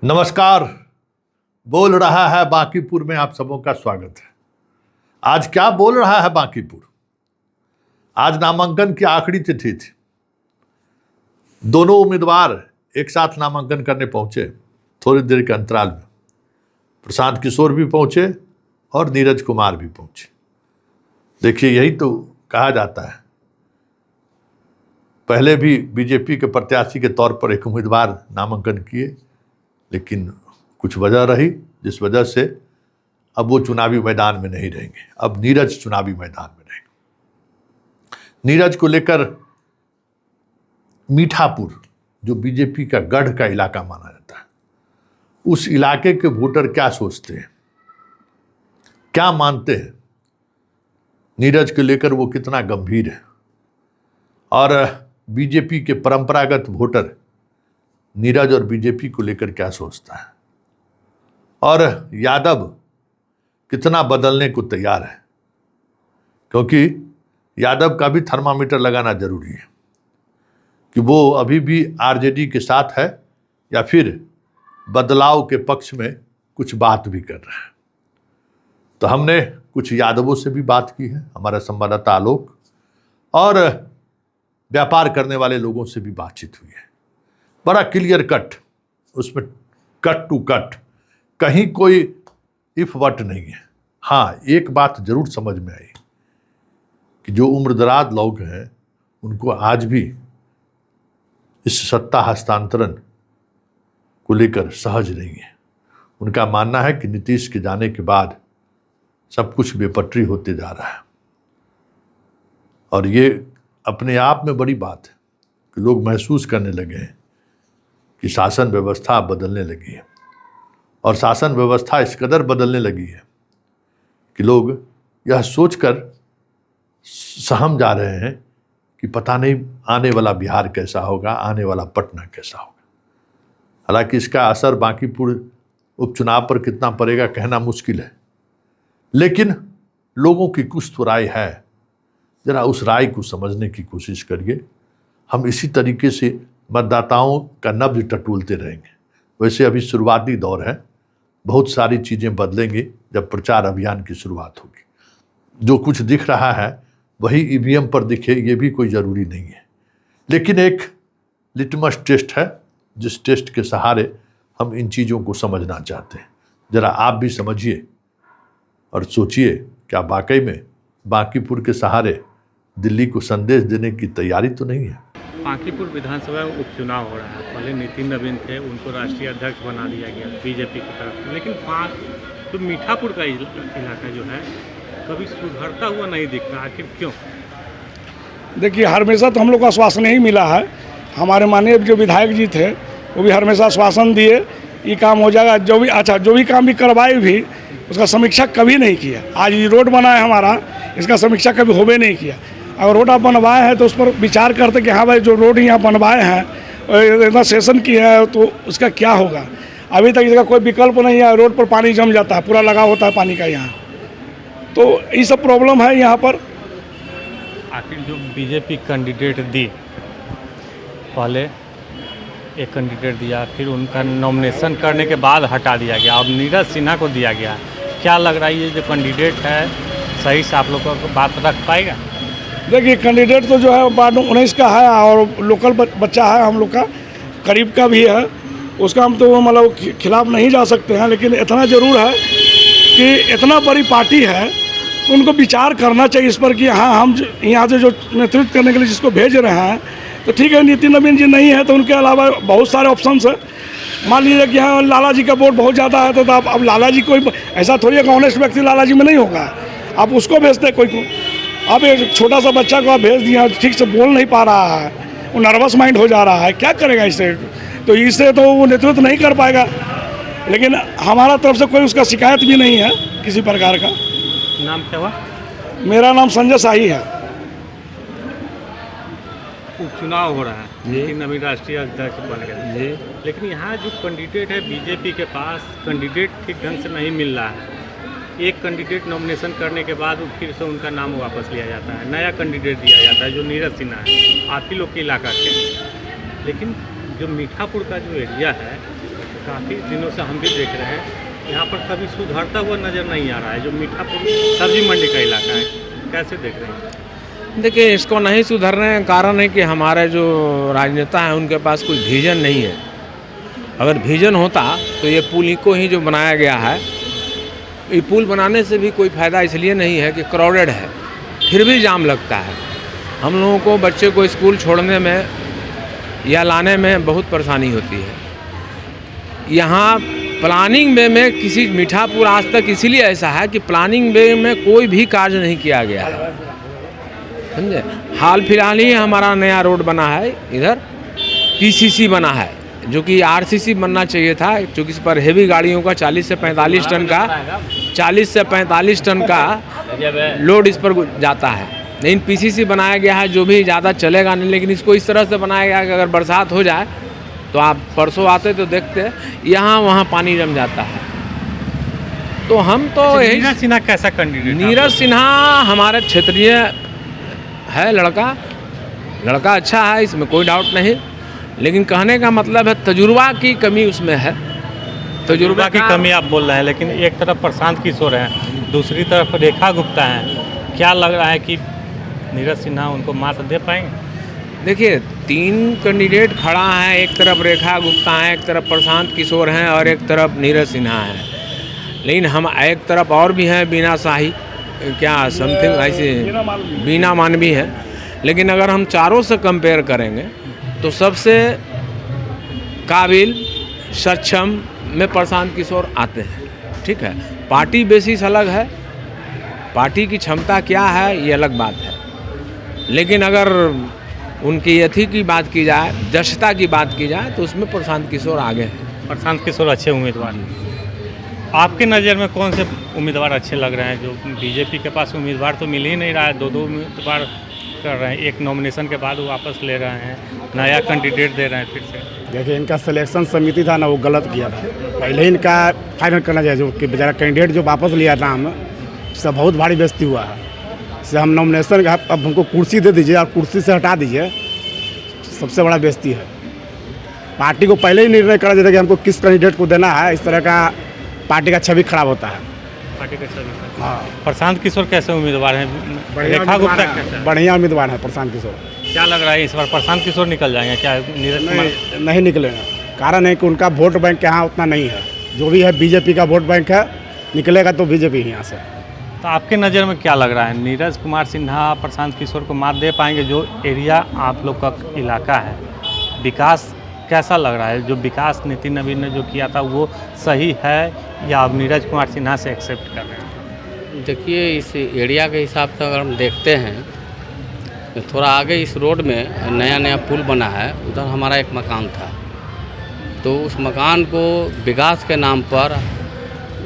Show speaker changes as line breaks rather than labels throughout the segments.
नमस्कार। बोल रहा है बांकीपुर में आप सबों का स्वागत है। आज क्या बोल रहा है बांकीपुर? आज नामांकन की आखिरी तिथि थी। दोनों उम्मीदवार एक साथ नामांकन करने पहुंचे। थोड़ी देर के अंतराल में प्रशांत किशोर भी पहुंचे और नीरज कुमार भी पहुंचे। देखिए, यही तो कहा जाता है। पहले भी बीजेपी के प्रत्याशी के तौर पर एक उम्मीदवार नामांकन किए, लेकिन कुछ वजह रही जिस वजह से अब वो चुनावी मैदान में नहीं रहेंगे। अब नीरज चुनावी मैदान में रहेंगे। नीरज को लेकर मीठापुर, जो बीजेपी का गढ़ का इलाका माना जाता है, उस इलाके के वोटर क्या सोचते हैं, क्या मानते हैं, नीरज को लेकर वो कितना गंभीर है, और बीजेपी के परंपरागत वोटर नीरज और बीजेपी को लेकर क्या सोचता है, और यादव कितना बदलने को तैयार है। क्योंकि यादव का भी थर्मामीटर लगाना जरूरी है कि वो अभी भी आरजेडी के साथ है या फिर बदलाव के पक्ष में कुछ बात भी कर रहा है। तो हमने कुछ यादवों से भी बात की है, हमारा संवाददाता आलोक, और व्यापार करने वाले लोगों से भी बातचीत हुई है। बड़ा क्लियर कट, उसमें कट टू कट, कहीं कोई इफ वट नहीं है। हाँ, एक बात जरूर समझ में आई कि जो उम्रदराज लोग हैं उनको आज भी इस सत्ता हस्तांतरण को लेकर सहज नहीं है। उनका मानना है कि नीतीश के जाने के बाद सब कुछ बेपटरी होते जा रहा है, और ये अपने आप में बड़ी बात है कि लोग महसूस करने लगे हैं कि शासन व्यवस्था बदलने लगी है, और शासन व्यवस्था इस कदर बदलने लगी है कि लोग यह सोचकर सहम जा रहे हैं कि पता नहीं आने वाला बिहार कैसा होगा, आने वाला पटना कैसा होगा। हालांकि इसका असर बांकीपुर उपचुनाव पर कितना पड़ेगा कहना मुश्किल है, लेकिन लोगों की कुछ तो राय है। जरा उस राय को समझने की कोशिश करिए। हम इसी तरीके से मतदाताओं का नब्ज टटोलते रहेंगे। वैसे अभी शुरुआती दौर है, बहुत सारी चीज़ें बदलेंगी जब प्रचार अभियान की शुरुआत होगी। जो कुछ दिख रहा है वही ईवीएम पर दिखे, ये भी कोई ज़रूरी नहीं है, लेकिन एक लिटमस टेस्ट है जिस टेस्ट के सहारे हम इन चीज़ों को समझना चाहते हैं। ज़रा आप भी समझिए और सोचिए, क्या वाकई में बांकीपुर के सहारे दिल्ली को संदेश देने की तैयारी तो नहीं है।
बांकीपुर विधानसभा उपचुनाव हो रहा है। पहले नितिन नवीन थे, उनको राष्ट्रीय अध्यक्ष बना दिया गया बीजेपी की तरफ, लेकिन जो मीठापुर का इलाका जो है कभी सुधरता हुआ नहीं दिखता। आखिर क्यों?
देखिए, हमेशा तो हम लोग को आश्वासन ही मिला है। हमारे माननीय जो विधायक जी थे वो भी हमेशा आश्वासन दिए, ये काम हो जाएगा। जो भी काम भी करवाए भी उसका समीक्षा कभी नहीं किया। आज ये रोड बना है हमारा, इसका समीक्षा कभी होबे नहीं किया। अगर रोड आप बनवाए हैं तो उस पर विचार करते कि हाँ भाई, जो रोड यहाँ बनवाए हैं इतना सेशन किया है तो उसका क्या होगा। अभी तक इसका कोई विकल्प नहीं है। रोड पर पानी जम जाता है, पूरा लगा होता है पानी का यहाँ, तो ये सब प्रॉब्लम है यहाँ पर।
आखिर जो बीजेपी कैंडिडेट दी, पहले एक कैंडिडेट दिया, फिर उनका नॉमिनेशन करने के बाद हटा दिया गया, अब नीरज सिन्हा को दिया गया। क्या लग रहा है ये जो कैंडिडेट है सही से आप लोग को बात रख पाएगा?
देखिए, कैंडिडेट तो जो है वार्ड 19 का है और लोकल बच्चा है, हम लोग का करीब का भी है। उसका हम तो मतलब खिलाफ नहीं जा सकते हैं, लेकिन इतना ज़रूर है कि इतना बड़ी पार्टी है तो उनको विचार करना चाहिए इस पर कि हाँ, हम यहाँ से जो नेतृत्व करने के लिए जिसको भेज रहे हैं तो ठीक है, नितिन नवीन जी नहीं है तो उनके अलावा बहुत सारे ऑप्शंस है। मान लीजिए कि हाँ, लाला जी का वोट बहुत ज़्यादा है तो अब लाला जी कोई ऐसा थोड़ी है कि ऑनेस्ट व्यक्ति लाला जी में नहीं होगा, आप उसको भेजते कोई को। अब एक छोटा सा बच्चा को आप भेज दिया, ठीक से बोल नहीं पा रहा है, वो नर्वस माइंड हो जा रहा है, क्या करेगा इससे? तो इससे तो वो नेतृत्व नहीं कर पाएगा। लेकिन हमारा तरफ से कोई उसका शिकायत भी नहीं है किसी प्रकार का।
नाम क्या हुआ?
मेरा नाम संजय शाही है।
उपचुनाव हो रहा है, नितिन नवीन राष्ट्रीय अध्यक्ष बन गए, लेकिन यहाँ जो कैंडिडेट है बीजेपी के पास कैंडिडेट ठीक ढंग से नहीं मिल रहा है। एक कैंडिडेट नॉमिनेशन करने के बाद फिर से उनका नाम वापस लिया जाता है, नया कैंडिडेट दिया जाता है जो नीरज सिन्हा है, आप ही लोग के इलाका के। लेकिन जो मीठापुर का जो एरिया है काफ़ी दिनों से हम भी देख रहे हैं, यहाँ पर कभी सुधरता हुआ नज़र नहीं आ रहा है। जो मीठापुर सब्जी मंडी का इलाका है, कैसे देख रहे हैं?
देखिए, इसको नहीं सुधरने का कारण है कि हमारे जो राजनेता हैं उनके पास कोई विजन नहीं है। अगर विजन होता तो ये पुल को ही जो बनाया गया है, ये पुल बनाने से भी कोई फ़ायदा इसलिए नहीं है कि क्राउडेड है, फिर भी जाम लगता है। हम लोगों को बच्चे को स्कूल छोड़ने में या लाने में बहुत परेशानी होती है। यहाँ प्लानिंग वे में किसी मीठापुर आज तक इसीलिए ऐसा है कि प्लानिंग वे में कोई भी कार्य नहीं किया गया है, समझे। हाल फिलहाल ही हमारा नया रोड बना है, इधर पीसीसी बना है, जो कि आरसीसी बनना चाहिए था, क्योंकि इस पर हेवी गाड़ियों का 40 से 45 टन का लोड इस पर जाता है। लेकिन पीसीसी बनाया गया है, जो भी ज़्यादा चलेगा नहीं। लेकिन इसको इस तरह से बनाया गया है कि अगर बरसात हो जाए तो आप परसों आते तो देखते यहाँ वहाँ पानी जम जाता है। तो हम तो यही,
नीरज सिन्हा कैसा कैंडिडेट?
नीरज सिन्हा हमारे क्षेत्रीय है, लड़का अच्छा है, इसमें कोई डाउट नहीं। लेकिन कहने का मतलब है तजुर्बा की कमी उसमें है।
तजुर्बा की कमी आप बोल रहे हैं, लेकिन एक तरफ प्रशांत किशोर हैं, दूसरी तरफ रेखा गुप्ता हैं। क्या लग रहा है कि नीरज सिन्हा उनको मात दे पाएंगे?
देखिए, 3 कैंडिडेट खड़ा है, एक तरफ रेखा गुप्ता है, एक तरफ प्रशांत किशोर हैं और एक तरफ नीरज सिन्हा है। लेकिन हम एक तरफ और भी हैं, बीना शाही, क्या समथिंग ऐसे बीना मानवी है। लेकिन अगर हम चारों से कंपेयर करेंगे तो सबसे काबिल सक्षम में प्रशांत किशोर आते हैं, ठीक है। पार्टी बेसिस अलग है, पार्टी की क्षमता क्या है ये अलग बात है। लेकिन अगर उनकी यथी की बात की जाए, दक्षता की बात की जाए, तो उसमें प्रशांत किशोर आगे हैं।
प्रशांत किशोर अच्छे उम्मीदवार हैं। आपके नज़र में कौन से उम्मीदवार अच्छे लग रहे हैं? जो बीजेपी के पास उम्मीदवार तो मिल ही नहीं रहा है, 2 उम्मीदवार कर रहे हैं, एक नॉमिनेशन के बाद वो वापस ले रहे हैं, नया कैंडिडेट दे रहे हैं फिर से।
देखिए, इनका सिलेक्शन समिति था ना, वो गलत किया था। पहले ही इनका फाइनल करना चाहिए, जो कि बेचारा कैंडिडेट जो वापस लिया था, हम उससे बहुत भारी बेइज्जती हुआ है। इससे हम नॉमिनेशन, अब हमको कुर्सी दे दीजिए और कुर्सी से हटा दीजिए, सबसे बड़ा बेइज्जती है। पार्टी को पहले ही निर्णय करना चाहिए कि हमको किस कैंडिडेट को देना है। इस तरह का पार्टी का छवि खराब होता है।
पार्टी का छवि।
हाँ,
प्रशांत किशोर कैसे उम्मीदवार हैं? रेखा गुप्ता कैसे?
बढ़िया उम्मीदवार है प्रशांत किशोर।
क्या लग रहा है इस बार प्रशांत किशोर निकल जाएंगे क्या? नीरज कुमार
नहीं निकलेगा। कारण है कि उनका वोट बैंक यहाँ उतना नहीं है। जो भी है बीजेपी का वोट बैंक है, निकलेगा तो बीजेपी ही यहाँ से।
तो आपके नज़र में क्या लग रहा है, नीरज कुमार सिन्हा प्रशांत किशोर को मात दे पाएंगे? जो एरिया आप लोग का इलाका है, विकास कैसा लग रहा है? जो विकास नितिन नवीन ने जो किया था वो सही है या आप नीरज कुमार सिन्हा से एक्सेप्ट कर रहे हैं?
देखिए, इस एरिया के हिसाब से अगर हम देखते हैं तो थोड़ा आगे इस रोड में नया पुल बना है, उधर हमारा एक मकान था। तो उस मकान को विकास के नाम पर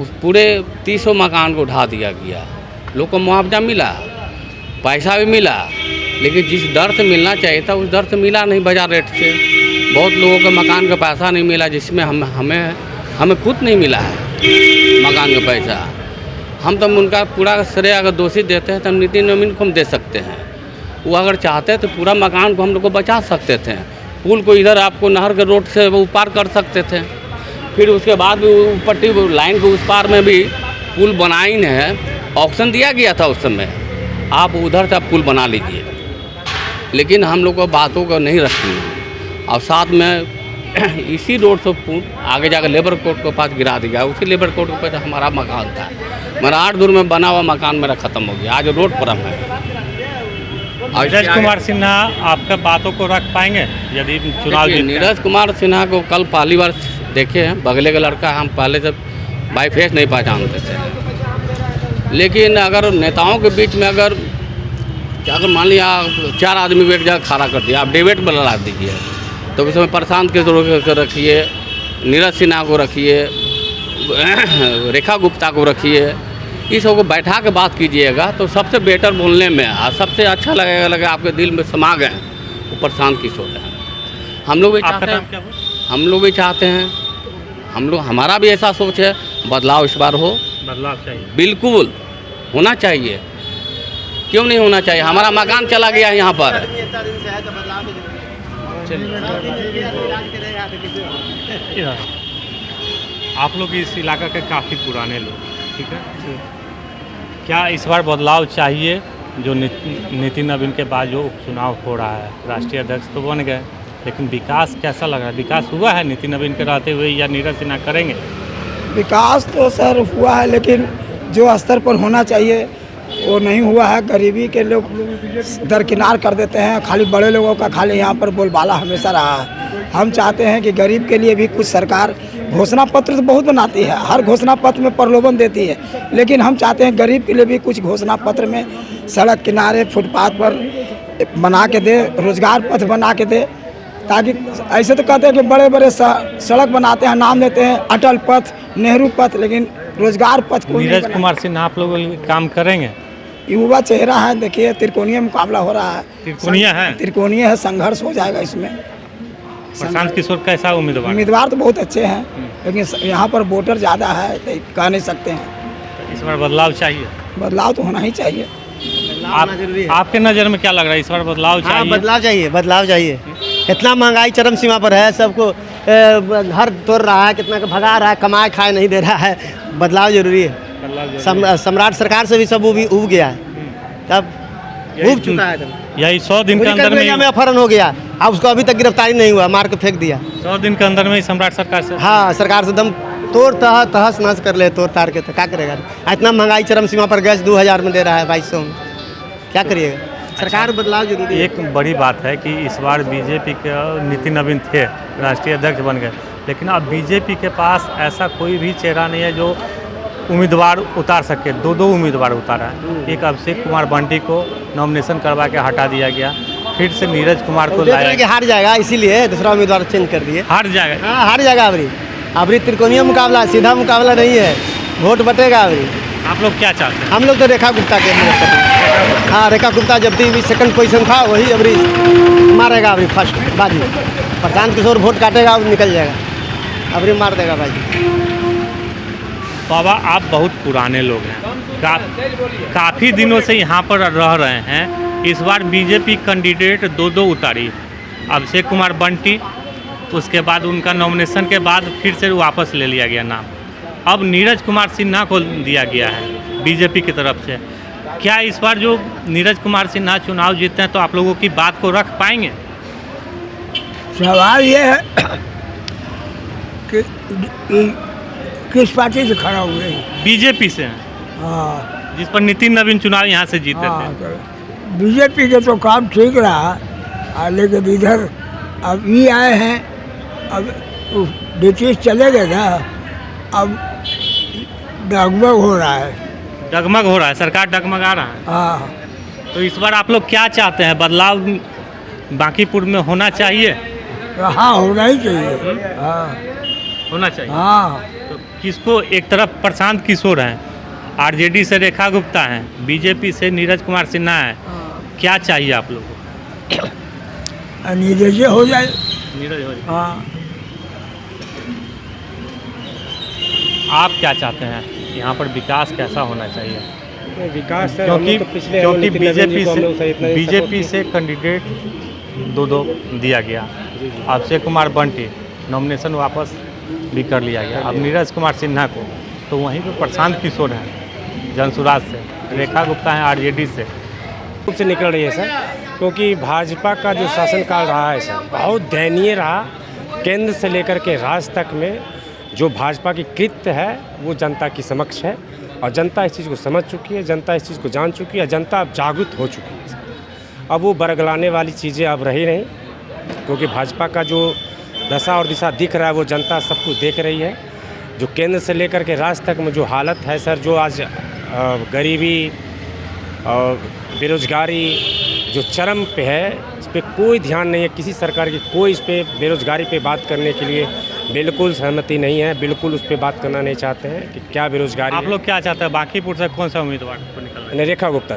उस पूरे 300 मकान को ढा दिया गया। लोग को मुआवजा मिला, पैसा भी मिला, लेकिन जिस दर से मिलना चाहिए था उस दर से मिला नहीं बाजार रेट से। बहुत लोगों को मकान का पैसा नहीं मिला, जिसमें हमें खुद नहीं मिला है मकान का पैसा। हम तो उनका पूरा श्रेय अगर दोषी देते हैं तो हम नितिन नवीन को हम दे सकते हैं। वो अगर चाहते तो पूरा मकान को हम लोग को बचा सकते थे। पुल को इधर आपको नहर के रोड से वो पार कर सकते थे। फिर उसके बाद भी पट्टी लाइन के उस पार में भी पुल बनाई है, ऑप्शन दिया गया था उस समय, आप उधर से आप पुल बना लीजिए। लेकिन हम लोग को बातों को नहीं रखी और साथ में इसी रोड से पुल आगे जाकर लेबर कोर्ट के पास गिरा दिया। उसी लेबर कोर्ट के पास हमारा मकान था। मेरा 8 दूर में बना हुआ मकान मेरा ख़त्म हो गया, आज रोड पर हम है।
नीरज कुमार सिन्हा आपका बातों को रख पाएंगे यदि चुनाव जीतते हैं?
नीरज कुमार सिन्हा को कल पहली बार देखे हैं, बगले का लड़का, हम पहले से बाई फेस नहीं पहचानते थे। लेकिन अगर नेताओं के बीच में अगर मान लिया 4 आदमी को एक जगह खड़ा कर दिया, आप डिबेट में लड़ा दीजिए, तो उसमें प्रशांत किशोर को रखिए, नीरज सिन्हा को रखिए, रेखा गुप्ता को रखिए, इस सबको बैठा के बात कीजिएगा तो सबसे बेटर बोलने में और सबसे अच्छा लगेगा आपके दिल में समा गए वो प्रशांत किशोर है। हम लोग भी चाहते हैं, हमारा भी ऐसा सोच है, बदलाव इस बार हो।
बदलाव चाहिए,
बिल्कुल होना चाहिए, क्यों नहीं होना चाहिए? हमारा मकान चला गया है यहाँ पर।
आप लोग इस इलाका के काफ़ी पुराने लोग, ठीक है, क्या इस बार बदलाव चाहिए? जो नितिन नवीन के बाद जो उपचुनाव हो रहा है, राष्ट्रीय अध्यक्ष तो बन गए, लेकिन विकास कैसा लग रहा है? विकास हुआ है नितिन नवीन के रहते हुए या नीरज सिन्हा करेंगे?
विकास तो सर हुआ है, लेकिन जो स्तर पर होना चाहिए वो नहीं हुआ है। गरीबी के लोग दरकिनार कर देते हैं, खाली बड़े लोगों का खाली यहाँ पर बोलबाला हमेशा रहा है। हम चाहते हैं कि गरीब के लिए भी कुछ सरकार घोषणा पत्र तो बहुत बनाती है, हर घोषणा पत्र में प्रलोभन देती है, लेकिन हम चाहते हैं गरीब के लिए भी कुछ घोषणा पत्र में सड़क किनारे फुटपाथ पर बना के दे, रोजगार पथ बना के दे, ताकि ऐसे तो कहते हैं कि बड़े बड़े सड़क बनाते हैं, नाम लेते हैं अटल पथ, नेहरू पथ, लेकिन रोजगार पथ को
नीरज कुमार सिन्हा आप लोग काम करेंगे?
युवा चेहरा है, देखिए त्रिकोणीय मुकाबला हो रहा है।
त्रिकोणीय है?
त्रिकोणीय है, संघर्ष हो जाएगा इसमें।
प्रशांत किशोर कैसा उम्मीदवार?
उम्मीदवार तो बहुत अच्छे हैं, लेकिन यहाँ पर वोटर ज़्यादा है तो कह नहीं सकते हैं।
इस बार बदलाव चाहिए?
बदलाव तो होना ही चाहिए।
आपके नज़र में क्या लग रहा है, इस बार बदलाव चाहिए?
हाँ, बदलाव चाहिए, बदलाव चाहिए। इतना महंगाई चरम सीमा पर है, सबको हर तोड़ रहा है, कितना का भगा रहा है, कमाए खाए नहीं दे रहा है। बदलाव जरूरी है। सम्राट सरकार से भी सब उब गया है, तब उब चुका है।
यही 100 दिन के अंदर में
अपहरण हो गया, अब उसको अभी तक गिरफ्तारी नहीं हुआ, मार के फेंक दिया।
100 दिन के अंदर में ही सम्राट सरकार से?
हाँ, सरकार से दम तोड़ तहस नहस कर ले, तोड़ तार के, तो क्या करेगा? इतना महंगाई चरम सीमा पर, गैस 2000 में दे रहा है, 2200 में, क्या करिएगा? सरकार बदलाव जरूरी है।
एक बड़ी बात है कि इस बार बीजेपी के नितिन नवीन थे, राष्ट्रीय अध्यक्ष बन गए, लेकिन अब बीजेपी के पास ऐसा कोई भी चेहरा नहीं है जो उम्मीदवार उतार सके। दो उम्मीदवार उतारा है। एक अभिषेक कुमार बंटी को नॉमिनेशन करवा के हटा दिया गया, फिर से नीरज कुमार को लाया
कि हार जाएगा, इसीलिए दूसरा उम्मीदवार चेंज कर दिए।
हार जाएगा?
हाँ, हार जाएगा। अबरी त्रिकोणीय मुकाबला, सीधा मुकाबला नहीं है, वोट बटेगा। अबरी
आप लोग क्या चाहते हैं?
हम लोग तो रेखा गुप्ता के लिए। हाँ, रेखा गुप्ता जब भी सेकंड पोजीशन था, वही अबरी मारेगा, अबरी फर्स्ट बाजी। प्रशांत किशोर वोट काटेगा, निकल जाएगा, अबरी मार देगा भाई।
बाबा, आप बहुत पुराने लोग हैं, काफ़ी दिनों से यहाँ पर रह रहे हैं। इस बार बीजेपी कैंडिडेट दो उतारी, अभिषेक कुमार बंटी, उसके बाद उनका नॉमिनेशन के बाद फिर से वापस ले लिया गया नाम। अब नीरज कुमार सिन्हा को दिया गया है बीजेपी की तरफ से। क्या इस बार जो नीरज कुमार सिन्हा चुनाव जीतते हैं तो आप लोगों की बात को रख पाएंगे?
सवाल ये है कि किस पार्टी से खड़ा हुए हैं?
बीजेपी से।
हाँ,
जिस पर नितिन नवीन चुनाव यहाँ से जीते थे।
बीजेपी के तो काम ठीक रहा, लेकिन इधर अब ये आए हैं, अब ब्रिटिश चले गए ना, अब डगमग हो रहा है।
डगमग हो रहा है, सरकार डगमगा रहा है।
हाँ,
तो इस बार आप लोग क्या चाहते हैं? बदलाव बांकीपुर में होना चाहिए?
हाँ, होना ही चाहिए। हाँ,
होना चाहिए।
हाँ,
तो किसको? एक तरफ प्रशांत किशोर हैं, आरजेडी से रेखा गुप्ता हैं, बीजेपी से नीरज कुमार सिन्हा है, क्या चाहिए आप लोगों को?
नीरज हो जाए।
नीरज हो जाए।
हाँ,
आप क्या चाहते हैं? यहाँ पर विकास कैसा होना चाहिए?
विकास सर,
क्योंकि बीजेपी से कैंडिडेट दो दिया गया। अभिषेक कुमार बंटी नॉमिनेशन वापस भी कर लिया गया। अब नीरज कुमार सिन्हा को, तो वहीं पे प्रशांत किशोर हैं जनसुराज से, रेखा गुप्ता हैं आरजेडी से।
रूप से निकल रही है सर, क्योंकि भाजपा का जो शासनकाल रहा है सर, बहुत दयनीय रहा। केंद्र से लेकर के राज्य तक में जो भाजपा की कृत्य है वो जनता की समक्ष है, और जनता इस चीज़ को समझ चुकी है, जनता इस चीज़ को जान चुकी है, जनता अब जागरूक हो चुकी है सर। अब वो बरगलाने वाली चीज़ें अब रही नहीं, क्योंकि भाजपा का जो दशा और दिशा दिख रहा है वो जनता सब कुछ देख रही है। जो केंद्र से लेकर के राज्य तक में जो हालत है सर, जो आज गरीबी और बेरोजगारी जो चरम पे है, इस पर कोई ध्यान नहीं है किसी सरकार की। कोई इस पर बेरोजगारी पे बात करने के लिए बिल्कुल सहमति नहीं है, बिल्कुल उस पर बात करना नहीं चाहते हैं कि क्या बेरोजगारी।
आप लोग क्या चाहते हैं? बांकीपुर से कौन सा उम्मीदवार को निकलना?
रेखा गुप्ता।